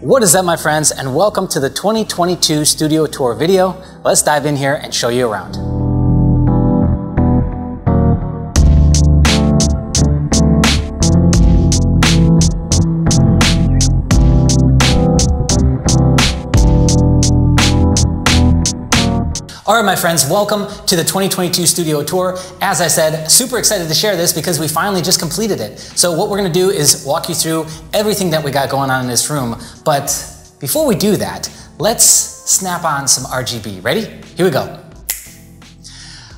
What is up, my friends, and welcome to the 2022 studio tour video. Let's dive in here and show you around. All right, my friends, welcome to the 2022 studio tour. As I said, super excited to share this because we finally just completed it. So what we're gonna do is walk you through everything that we got going on in this room. But before we do that, let's snap on some RGB. Ready? Here we go.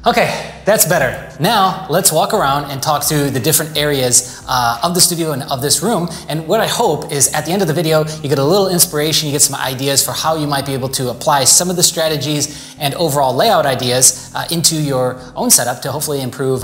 Okay, that's better. Now, let's walk around and talk through the different areas of the studio and of this room. And what I hope is at the end of the video, you get a little inspiration, you get some ideas for how you might be able to apply some of the strategies and overall layout ideas into your own setup to hopefully improve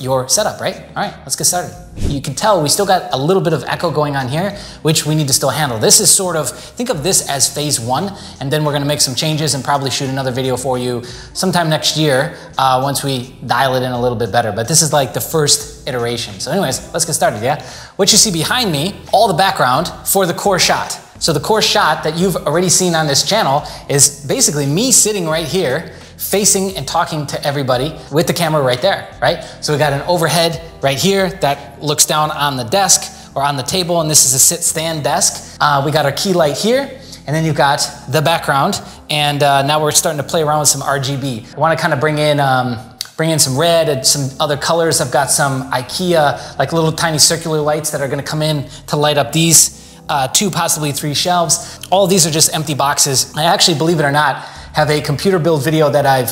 your setup, right? All right, let's get started. You can tell we still got a little bit of echo going on here, which we need to still handle. This is sort of, think of this as phase one, and then we're gonna make some changes and probably shoot another video for you sometime next year once we dial it in a little bit better. But this is like the first iteration. So anyways, let's get started, yeah? What you see behind me, all the background for the core shot. So the core shot that you've already seen on this channel is basically me sitting right here, facing and talking to everybody with the camera right there, right? So we got an overhead right here that looks down on the desk or on the table, and this is a sit-stand desk. We got our key light here, and then you've got the background, and now we're starting to play around with some RGB. I wanna kind of bring in some red and some other colors. I've got some IKEA, like little tiny circular lights that are gonna come in to light up these 2, possibly 3 shelves. All of these are just empty boxes. I actually, believe it or not, have a computer build video that I've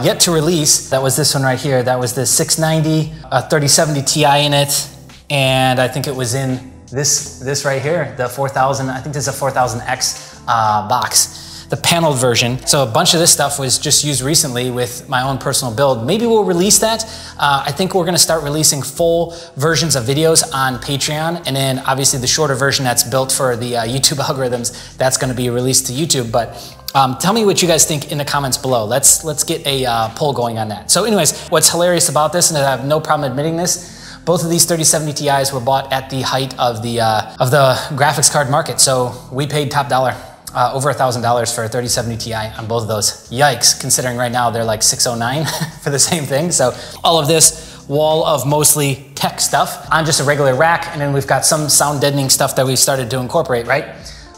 yet to release. That was this one right here. That was the 690, 3070 Ti in it. And I think it was in this right here, the 4000, I think this is a 4000X box. The paneled version. So a bunch of this stuff was just used recently with my own personal build. Maybe we'll release that. I think we're gonna start releasing full versions of videos on Patreon, and then obviously the shorter version that's built for the YouTube algorithms, that's gonna be released to YouTube. But tell me what you guys think in the comments below. Let's get a poll going on that. So anyways, what's hilarious about this, and I have no problem admitting this, both of these 3070 Ti's were bought at the height of the graphics card market. So we paid top dollar. Over $1,000 for a 3070 Ti on both of those. Yikes, considering right now they're like 609 for the same thing. So all of this wall of mostly tech stuff on just a regular rack, and then we've got some sound deadening stuff that we've started to incorporate, right?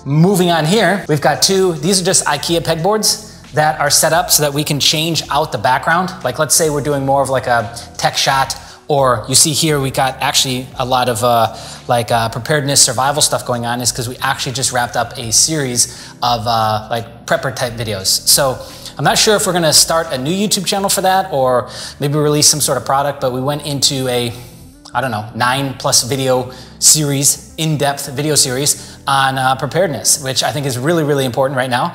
Moving on here, we've got these are just IKEA pegboards that are set up so that we can change out the background. Like let's say we're doing more of like a tech shot, or you see here, we got actually a lot of preparedness, survival stuff going on, is because we actually just wrapped up a series of like prepper type videos. So I'm not sure if we're gonna start a new YouTube channel for that, or maybe release some sort of product, but we went into a, I don't know, 9+ video series, in-depth video series on preparedness, which I think is really, really important right now,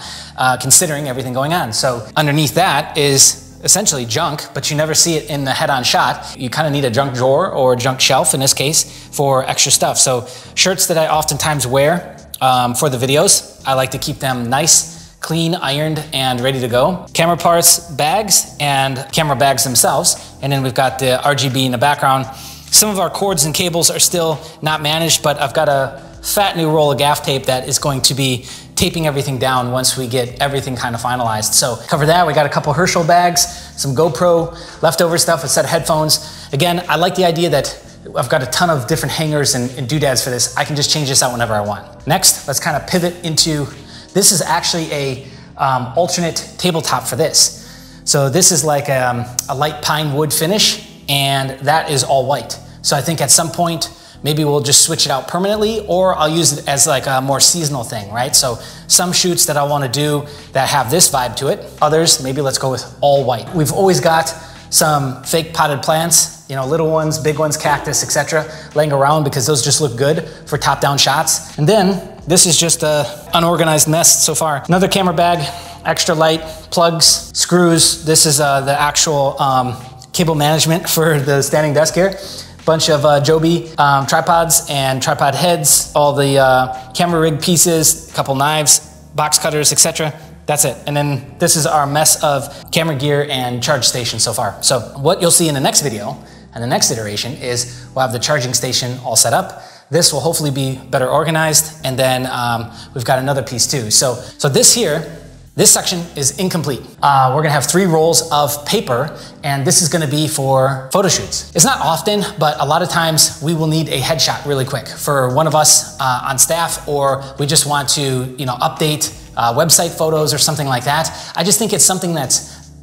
considering everything going on. So underneath that is essentially junk, but you never see it in the head-on shot. You kind of need a junk drawer or a junk shelf in this case for extra stuff. So shirts that I oftentimes wear for the videos, I like to keep them nice, clean, ironed, and ready to go. Camera parts, bags, and camera bags themselves. And then we've got the RGB in the background. Some of our cords and cables are still not managed, but I've got a fat new roll of gaff tape that is going to be taping everything down once we get everything kind of finalized. So cover that. We got a couple Herschel bags, some GoPro leftover stuff, a set of headphones. Again, I like the idea that I've got a ton of different hangers and doodads for this. I can just change this out whenever I want. Next, let's kind of pivot into, this is actually a alternate tabletop for this. So this is like a light pine wood finish, and that is all white. So I think at some point, maybe we'll just switch it out permanently, or I'll use it as like a more seasonal thing, right? So some shoots that I wanna do that have this vibe to it. Others, maybe let's go with all white. We've always got some fake potted plants, you know, little ones, big ones, cactus, etc., laying around because those just look good for top-down shots. And then this is just an unorganized mess so far. Another camera bag, extra light, plugs, screws. This is the actual cable management for the standing desk here. Bunch of Joby tripods and tripod heads, all the camera rig pieces, a couple knives, box cutters, etc. That's it. And then this is our mess of camera gear and charge station so far. So what you'll see in the next video and the next iteration is we'll have the charging station all set up. This will hopefully be better organized. And then we've got another piece too. So this here, this section is incomplete. We're gonna have 3 rolls of paper, and this is gonna be for photo shoots. It's not often, but a lot of times we will need a headshot really quick for one of us on staff, or we just want to, update website photos or something like that. I just think it's something that's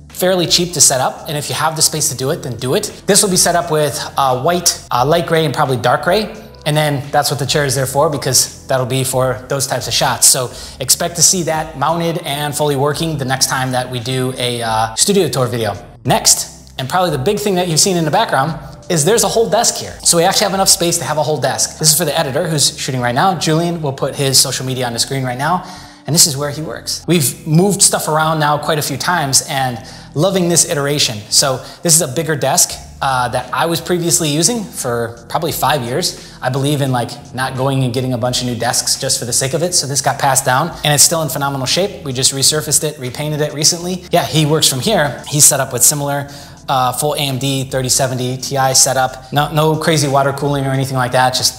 fairly cheap to set up, and if you have the space to do it, then do it. This will be set up with white, light gray, and probably dark gray. And then that's what the chair is there for, because that'll be for those types of shots. So expect to see that mounted and fully working the next time that we do a studio tour video. Next, and probably the big thing that you've seen in the background, is there's a whole desk here. So we actually have enough space to have a whole desk. This is for the editor who's shooting right now. Julian will put his social media on the screen right now, and this is where he works. We've moved stuff around now quite a few times and loving this iteration. So this is a bigger desk that I was previously using for probably 5 years. I believe in not going and getting a bunch of new desks just for the sake of it. So this got passed down, and it's still in phenomenal shape. We just resurfaced it, repainted it recently. Yeah, he works from here. He's set up with similar full AMD 3070 Ti setup. No crazy water cooling or anything like that, just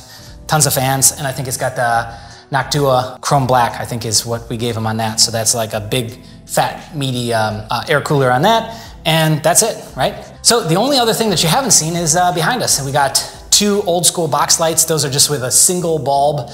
tons of fans. And I think it's got the Noctua Chrome Black, I think is what we gave him on that. So that's like a big, fat, meaty air cooler on that. And that's it, right? So the only other thing that you haven't seen is behind us. And we got 2 old school box lights. Those are just with a single bulb,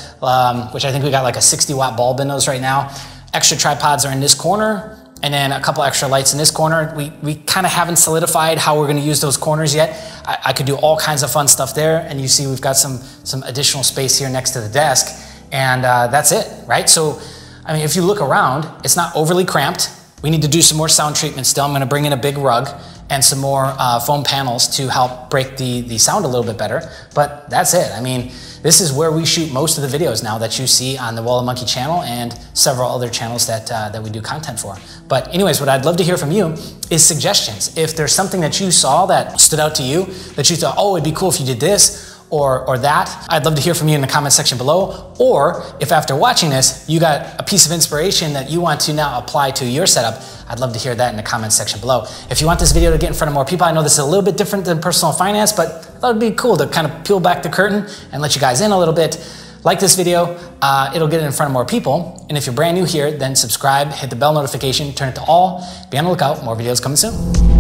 which I think we got like a 60-watt bulb in those right now. Extra tripods are in this corner, and then a couple extra lights in this corner. We kind of haven't solidified how we're gonna use those corners yet. I could do all kinds of fun stuff there. And you see we've got some additional space here next to the desk. And that's it, right? So, I mean, if you look around, it's not overly cramped. We need to do some more sound treatment still. I'm gonna bring in a big rug and some more foam panels to help break the sound a little bit better. But that's it. I mean, this is where we shoot most of the videos now that you see on the Wall of Monkey channel and several other channels that we do content for. But anyways, what I'd love to hear from you is suggestions. If there's something that you saw that stood out to you, that you thought, oh, it'd be cool if you did this, or that, I'd love to hear from you in the comment section below. Or if after watching this, you got a piece of inspiration that you want to now apply to your setup, I'd love to hear that in the comment section below. If you want this video to get in front of more people, I know this is a little bit different than personal finance, but that would be cool to kind of peel back the curtain and let you guys in a little bit. Like this video, it'll get it in front of more people. And if you're brand new here, then subscribe, hit the bell notification, turn it to all. Be on the lookout, more videos coming soon.